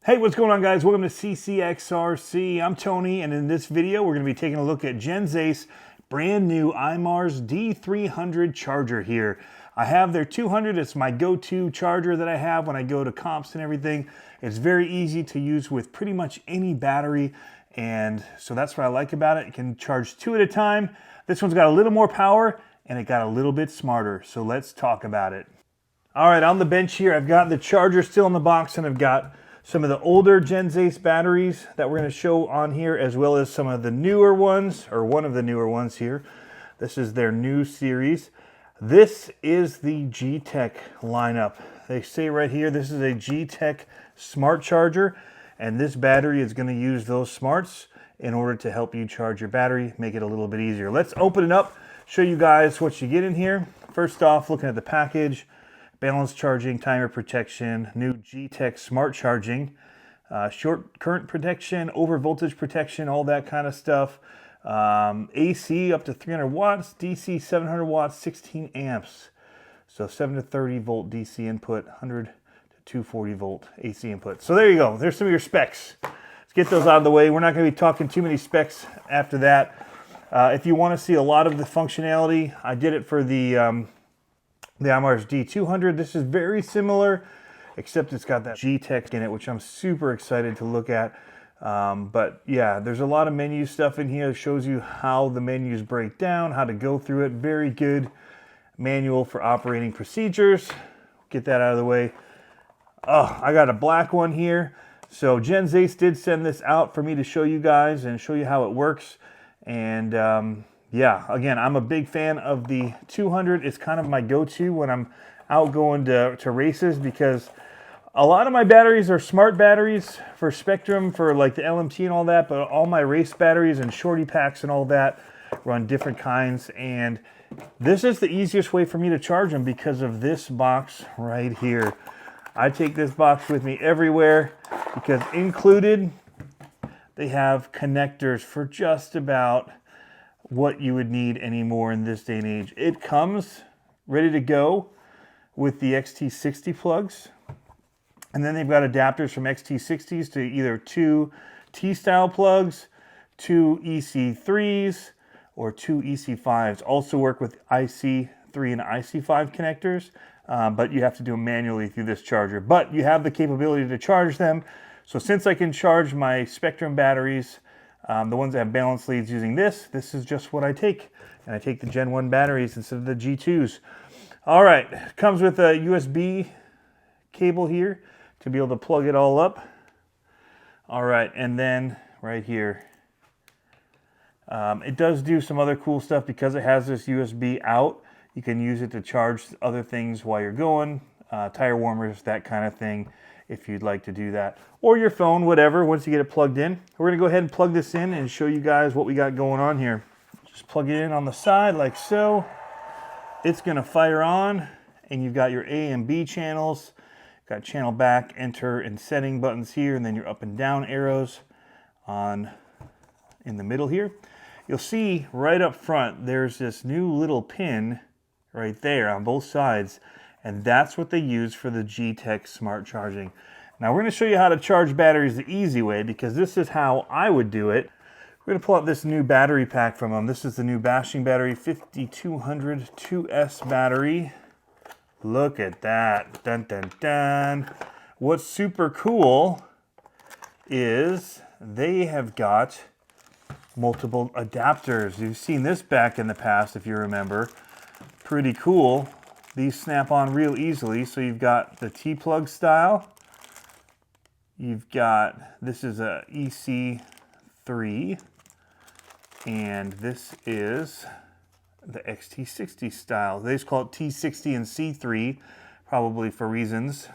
Hey, what's going on, guys? Welcome to CCxRC. I'm Tony, and in this video, we're going to be taking a look at Genzace brand new IMARS D300 charger here. I have their 200. It's my go-to charger that I have when I go to comps and everything. It's very easy to use with pretty much any battery, and so that's what I like about it. It can charge 2 at a time. This one's got a little more power, and it got a little bit smarter, so let's talk about it. All right, on the bench here, I've got the charger still in the box, and I've got some of the older Genzace batteries that we're going to show on here, as well as some of the newer ones, or one of the newer ones here. This is their new series. This is the G-Tech lineup. They say right here, this is a G-Tech smart charger, and this battery is going to use those smarts in order to help you charge your battery, make it a little bit easier. Let's open it up, show you guys what you get in here. First off, looking at the package, balance charging, timer protection, new G-Tech smart charging, short current protection, over voltage protection, all that kind of stuff. AC up to 300 watts, DC 700 watts, 16 amps. So 7 to 30 volt DC input, 100 to 240 volt AC input. So there you go. There's some of your specs. Let's get those out of the way. We're not going to be talking too many specs after that. If you want to see a lot of the functionality, I did it for the IMARS D200. This is very similar, except it's got that G-Tech in it, which I'm super excited to look at. But yeah, there's a lot of menu stuff in here that shows you how the menus break down, how to go through it. Very good manual for operating procedures. Get that out of the way. Oh, I got a black one here. So Genzace did send this out for me to show you guys and show you how it works. And yeah, again, I'm a big fan of the 200. It's kind of my go-to when I'm out going to races, because a lot of my batteries are smart batteries for Spectrum, for like the LMT and all that, but all my race batteries and shorty packs and all that run different kinds. And this is the easiest way for me to charge them because of this box right here. I take this box with me everywhere because included, they have connectors for just about what you would need anymore in this day and age. It comes ready to go with the XT60 plugs. And then they've got adapters from XT60s to either 2 T-style plugs, 2 EC3s, or 2 EC5s. Also work with IC3 and IC5 connectors, but you have to do them manually through this charger. But you have the capability to charge them. So since I can charge my Spectrum batteries, the ones that have balance leads using this is just what I take. And I take the Gen 1 batteries instead of the G2s. All right, comes with a USB cable here to be able to plug it all up. All right, and then right here, it does do some other cool stuff because it has this USB out. You can use it to charge other things while you're going, tire warmers, that kind of thing, if you'd like to do that. Or your phone, whatever, once you get it plugged in. We're gonna go ahead and plug this in and show you guys what we got going on here. Just plug it in on the side like so. It's gonna fire on, and you've got your A and B channels. Got channel back, enter, and setting buttons here, and then your up and down arrows in the middle here. You'll see right up front, there's this new little pin right there on both sides, and that's what they use for the G-Tech smart charging. Now we're going to show you how to charge batteries the easy way, because this is how I would do it. We're going to pull out this new battery pack from them. This is the new Bashing battery, 5200 2S battery. Look at that. Dun, dun, dun. What's super cool is they have got multiple adapters. You've seen this back in the past, if you remember. Pretty cool. These snap on real easily. So you've got the T-plug style. You've got, this is a EC3, and this is the XT60 style. They just call it T60 and C3, probably for reasons,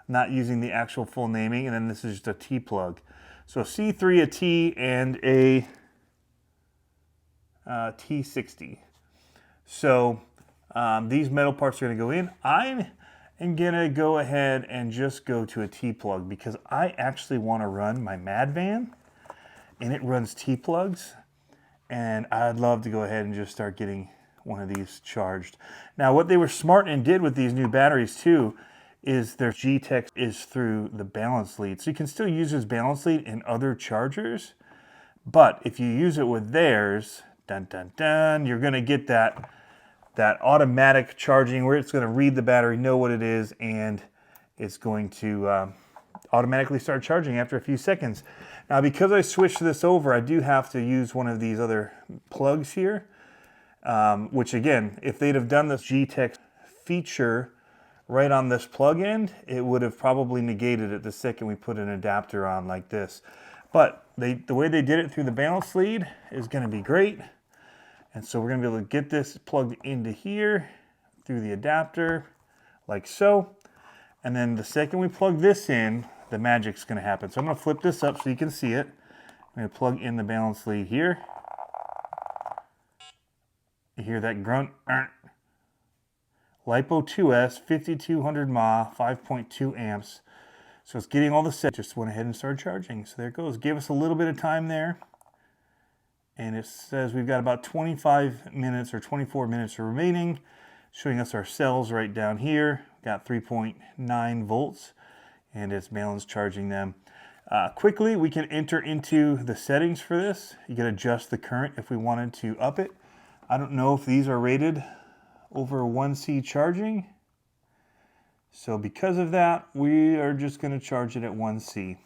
not using the actual full naming. And then this is just a T-plug. So C3, a T, and a T60. So these metal parts are going to go in. I'm going to go ahead and just go to a T-plug because I actually want to run my Mad Van, and it runs T-plugs. And I'd love to go ahead and just start getting one of these charged. Now, what they were smart and did with these new batteries too is their G-Tech is through the balance lead. So you can still use this balance lead in other chargers, but if you use it with theirs, dun dun dun, you're gonna get that automatic charging where it's gonna read the battery, know what it is, and it's going to automatically start charging after a few seconds. Now, because I switched this over, I do have to use one of these other plugs here, which again, if they'd have done this G-Tech feature right on this plug end, it would have probably negated it the second we put an adapter on like this. But the way they did it through the balance lead is going to be great. And so we're going to be able to get this plugged into here through the adapter like so. And then the second we plug this in, the magic's going to happen. So I'm going to flip this up so you can see it. I'm going to plug in the balance lead here. You hear that grunt? LiPo 2S, 5200 mAh, 5.2 amps. So it's getting all the set. Just went ahead and started charging. So there it goes. Give us a little bit of time there. And it says we've got about 25 minutes or 24 minutes remaining, showing us our cells right down here. Got 3.9 volts, and it's balance charging them. Quickly, we can enter into the settings for this. You can adjust the current if we wanted to up it. I don't know if these are rated over 1C charging. So because of that, we are just going to charge it at 1C.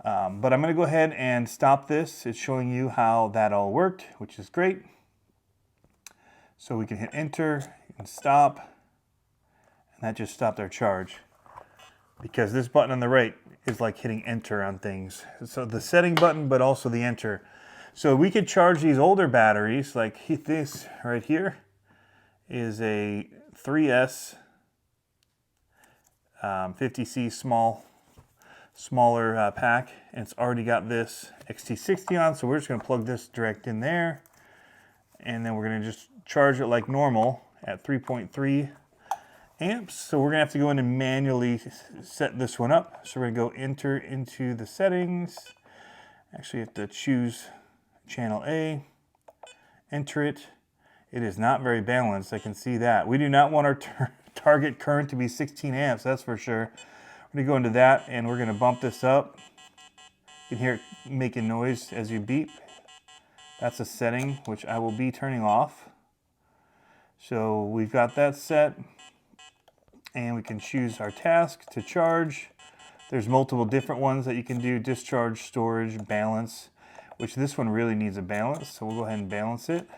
But I'm going to go ahead and stop this. It's showing you how that all worked, which is great. So we can hit enter and stop. And that just stopped our charge. Because this button on the right is like hitting enter on things. So the setting button, but also the enter. So we could charge these older batteries, like this right here is a 3S 50C smaller pack, and it's already got this XT60 on, so we're just going to plug this direct in there, and then we're going to just charge it like normal at 3.3 amps. So we're going to have to go in and manually set this one up. So we're going to go enter into the settings. Actually, you have to choose channel A, enter it. It is not very balanced, I can see that. We do not want our target current to be 16 amps, that's for sure. We're going to go into that, and we're going to bump this up. You can hear it making noise as you beep. That's a setting which I will be turning off. So we've got that set, and we can choose our task to charge. There's multiple different ones that you can do: discharge, storage, balance, which this one really needs a balance, so we'll go ahead and balance it.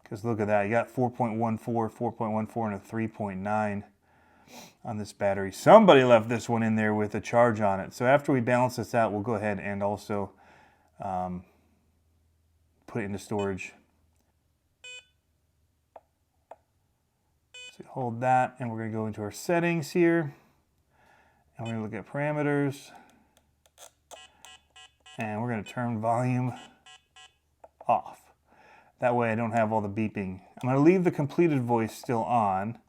Because look at that, you got 4.14, 4.14, and a 3.9 on this battery. Somebody left this one in there with a charge on it. So after we balance this out, we'll go ahead and also put it into storage. So hold that, and we're going to go into our settings here. And we're going to look at parameters. And we're going to turn volume off. That way I don't have all the beeping. I'm going to leave the completed voice still on,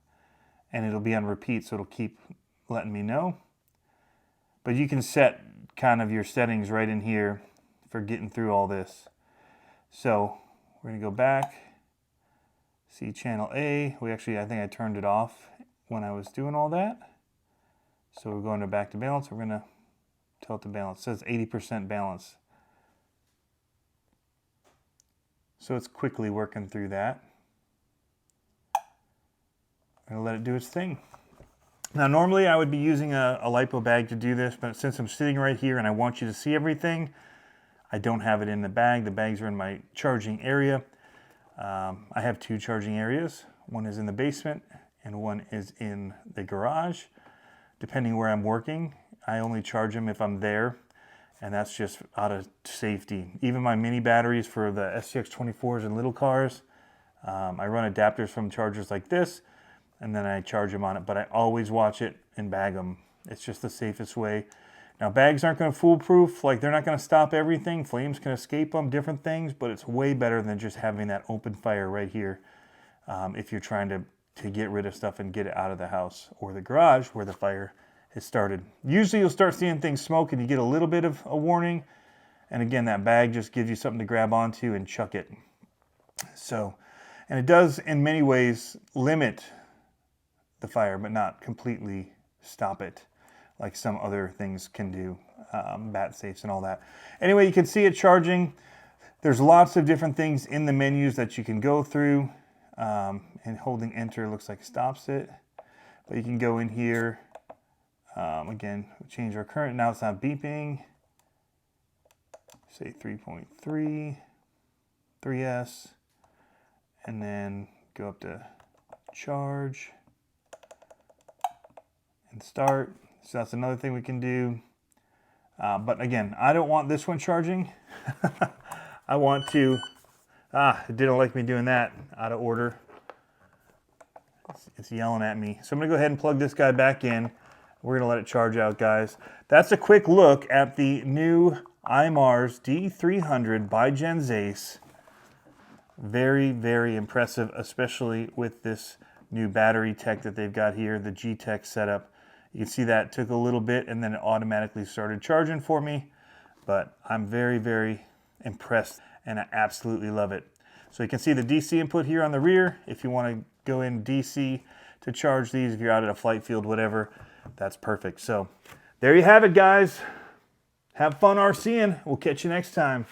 and it'll be on repeat, so it'll keep letting me know. But you can set kind of your settings right in here for getting through all this. So we're going to go back, see channel A. I think I turned it off when I was doing all that. So we're going back to balance. We're going to tell it to balance. It says 80% balance. So it's quickly working through that. I'm going to let it do its thing. Now normally I would be using a LiPo bag to do this, but since I'm sitting right here and I want you to see everything, I don't have it in the bag. The bags are in my charging area. I have two charging areas. One is in the basement and one is in the garage. Depending where I'm working, I only charge them if I'm there. And that's just out of safety. Even my mini batteries for the CCxR24s and little cars, I run adapters from chargers like this, and then I charge them on it. But I always watch it and bag them. It's just the safest way. Now, bags aren't going to foolproof. Like, they're not going to stop everything. Flames can escape them, different things. But it's way better than just having that open fire right here if you're trying to get rid of stuff and get it out of the house or the garage where the fire has started. Usually you'll start seeing things smoke and you get a little bit of a warning. And again, that bag just gives you something to grab onto and chuck it. So, and it does in many ways limit the fire, but not completely stop it like some other things can do, bat safes and all that. Anyway, you can see it charging. There's lots of different things in the menus that you can go through, and holding enter looks like stops it. But you can go in here, again, change our current. Now it's not beeping. Say 3.3, 3S, and then go up to charge and start. So that's another thing we can do. But again, I don't want this one charging. I want to, it didn't like me doing that, out of order. It's yelling at me. So I'm gonna go ahead and plug this guy back in. We're gonna let it charge out, guys. That's a quick look at the new IMARS D300 by Genzase. Very, very impressive, especially with this new battery tech that they've got here, the G-Tech setup. You can see that took a little bit and then it automatically started charging for me. But I'm very, very impressed and I absolutely love it. So you can see the DC input here on the rear. If you want to go in DC to charge these, if you're out at a flight field, whatever, that's perfect. So there you have it, guys. Have fun RCing. We'll catch you next time.